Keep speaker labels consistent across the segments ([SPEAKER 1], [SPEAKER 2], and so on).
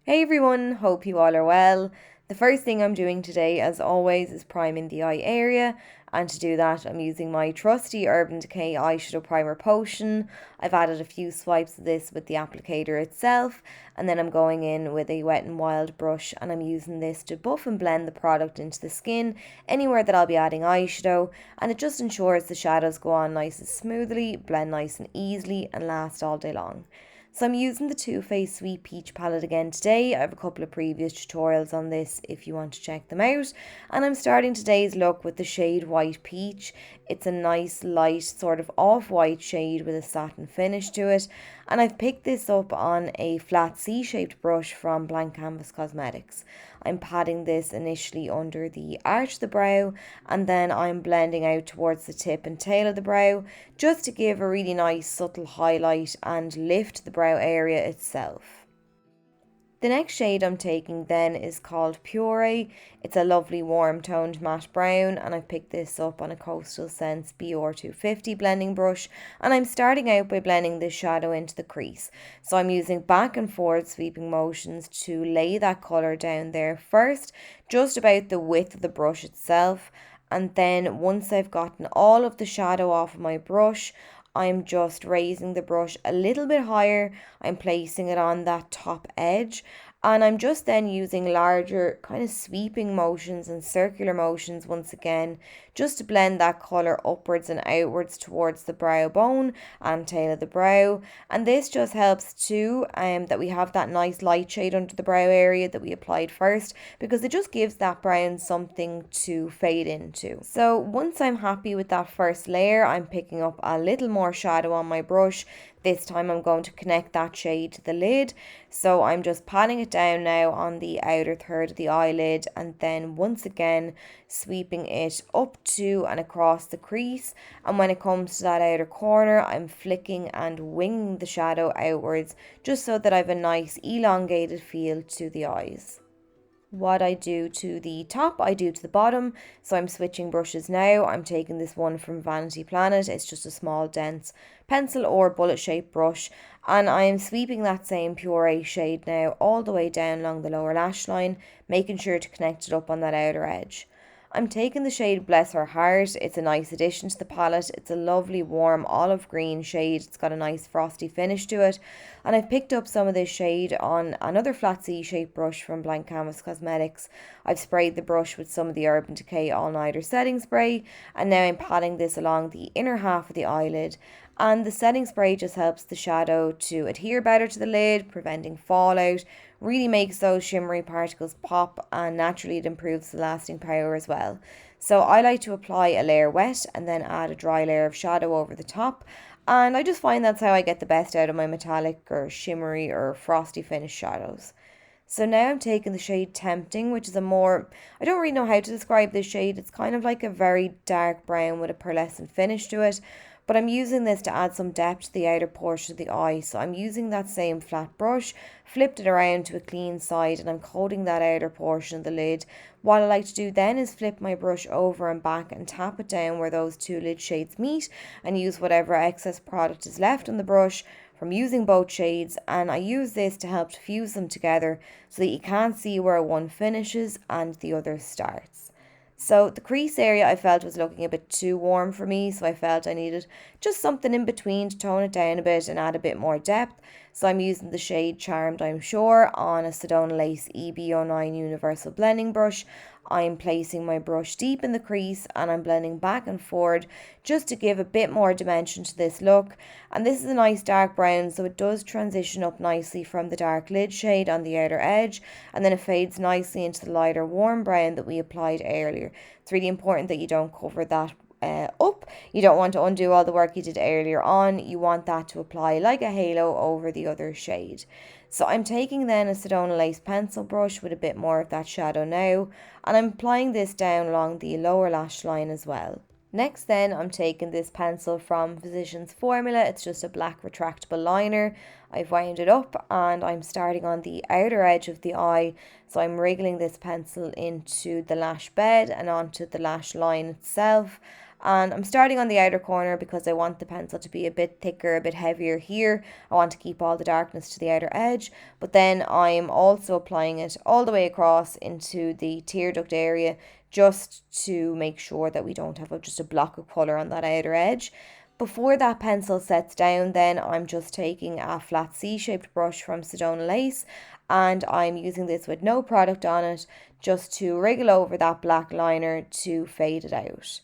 [SPEAKER 1] Hey everyone, hope you all are well. The first thing I'm doing today, as always, is priming the eye area, and to do that, I'm using my trusty Urban Decay eyeshadow primer potion. I've added a few swipes of this with the applicator itself, and then I'm going in with a Wet n Wild brush, and I'm using this to buff and blend the product into the skin anywhere that I'll be adding eyeshadow, and it just ensures the shadows go on nice and smoothly, blend nice and easily, and last all day long. So I'm using the Too Faced Sweet Peach palette again today. I have a couple of previous tutorials on this if you want to check them out. And I'm starting today's look with the shade White Peach. It's a nice light sort of off-white shade with a satin finish to it. And I've picked this up on a flat C-shaped brush from Blank Canvas Cosmetics. I'm patting this initially under the arch of the brow, and then I'm blending out towards the tip and tail of the brow just to give a really nice subtle highlight and lift the brow area itself. The next shade I'm taking then is called Puree. It's a lovely warm toned matte brown, and I've picked this up on a Coastal Scents BR250 blending brush, and I'm starting out by blending this shadow into the crease. So I'm using back and forward sweeping motions to lay that colour down there first, just about the width of the brush itself, and then once I've gotten all of the shadow off of my brush, I'm just raising the brush a little bit higher. I'm placing it on that top edge, and I'm just then using larger kind of sweeping motions and circular motions once again, just to blend that colour upwards and outwards towards the brow bone and tail of the brow. And this just helps too that we have that nice light shade under the brow area that we applied first, because it just gives that brown something to fade into. So once I'm happy with that first layer, I'm picking up a little more shadow on my brush. This time I'm going to connect that shade to the lid, so I'm just patting it down now on the outer third of the eyelid, and then once again sweeping it up to and across the crease. And when it comes to that outer corner, I'm flicking and winging the shadow outwards just so that I have a nice elongated feel to the eyes. What I do to the top, I do to the bottom. So I'm switching brushes now. I'm taking this one from Vanity Planet. It's just a small dense pencil or bullet shaped brush, and I'm sweeping that same Puree shade now all the way down along the lower lash line, making sure to connect it up on that outer edge. I'm taking the shade Bless Her Heart. It's a nice addition to the palette. It's a lovely warm olive green shade. It's got a nice frosty finish to it. And I've picked up some of this shade on another flat C-shaped brush from Blank Canvas Cosmetics. I've sprayed the brush with some of the Urban Decay All Nighter setting spray, and now I'm patting this along the inner half of the eyelid. And the setting spray just helps the shadow to adhere better to the lid, preventing fallout, really makes those shimmery particles pop, and naturally it improves the lasting power as well. So I like to apply a layer wet and then add a dry layer of shadow over the top, and I just find that's how I get the best out of my metallic or shimmery or frosty finish shadows. So now I'm taking the shade Tempting, which is a more, I don't really know how to describe this shade. It's kind of like a very dark brown with a pearlescent finish to it. But I'm using this to add some depth to the outer portion of the eye. So I'm using that same flat brush, flipped it around to a clean side, and I'm coating that outer portion of the lid. What I like to do then is flip my brush over and back and tap it down where those two lid shades meet, and use whatever excess product is left on the brush from using both shades, and I use this to help to fuse them together so that you can't see where one finishes and the other starts. So the crease area I felt was looking a bit too warm for me, so I felt I needed just something in between to tone it down a bit and add a bit more depth. So I'm using the shade Charmed I'm Sure on a Sedona Lace EB09 Universal Blending Brush. I'm placing my brush deep in the crease and I'm blending back and forward just to give a bit more dimension to this look. And this is a nice dark brown, so it does transition up nicely from the dark lid shade on the outer edge, and then it fades nicely into the lighter warm brown that we applied earlier. It's really important that you don't cover that up. You don't want to undo all the work you did earlier on. You want that to apply like a halo over the other shade. So I'm taking then a Sedona Lace pencil brush with a bit more of that shadow now, and I'm applying this down along the lower lash line as well. Next then, I'm taking this pencil from Physicians Formula. It's just a black retractable liner. I've wound it up and I'm starting on the outer edge of the eye. So I'm wriggling this pencil into the lash bed and onto the lash line itself. And I'm starting on the outer corner because I want the pencil to be a bit thicker, a bit heavier here. I want to keep all the darkness to the outer edge, but then I'm also applying it all the way across into the tear duct area, just to make sure that we don't have just a block of colour on that outer edge. Before that pencil sets down, then I'm just taking a flat C-shaped brush from Sedona Lace, and I'm using this with no product on it, just to wriggle over that black liner to fade it out.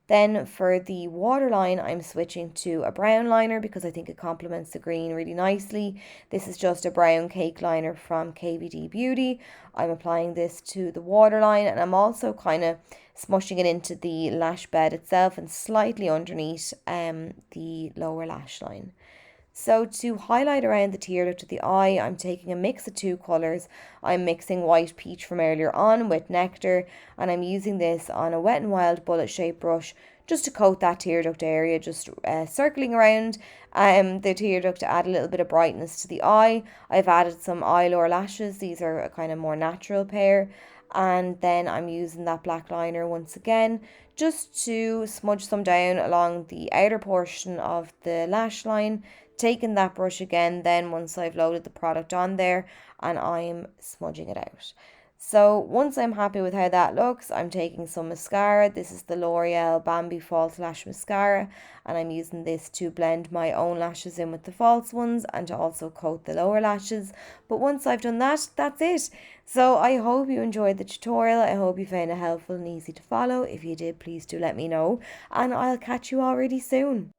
[SPEAKER 1] Then for the waterline, I'm switching to a brown liner because I think it complements the green really nicely. This is just a brown cake liner from KVD Beauty. I'm applying this to the waterline, and I'm also kind of smushing it into the lash bed itself and slightly underneath the lower lash line. So to highlight around the tear duct of the eye, I'm taking a mix of two colours. I'm mixing white peach from earlier on with Nectar, and I'm using this on a Wet n Wild bullet shaped brush just to coat that tear duct area, just circling around the tear duct to add a little bit of brightness to the eye. I've added some eyelure lashes. These are a kind of more natural pair. And then I'm using that black liner once again just to smudge some down along the outer portion of the lash line, taking that brush again then once I've loaded the product on there, and I'm smudging it out. So once I'm happy with how that looks, I'm taking some mascara. This is the L'Oreal Bambi False Lash Mascara, and I'm using this to blend my own lashes in with the false ones and to also coat the lower lashes. But once I've done that, that's it. So I hope you enjoyed the tutorial. I hope you found it helpful and easy to follow. If you did, please do let me know, and I'll catch you all really soon.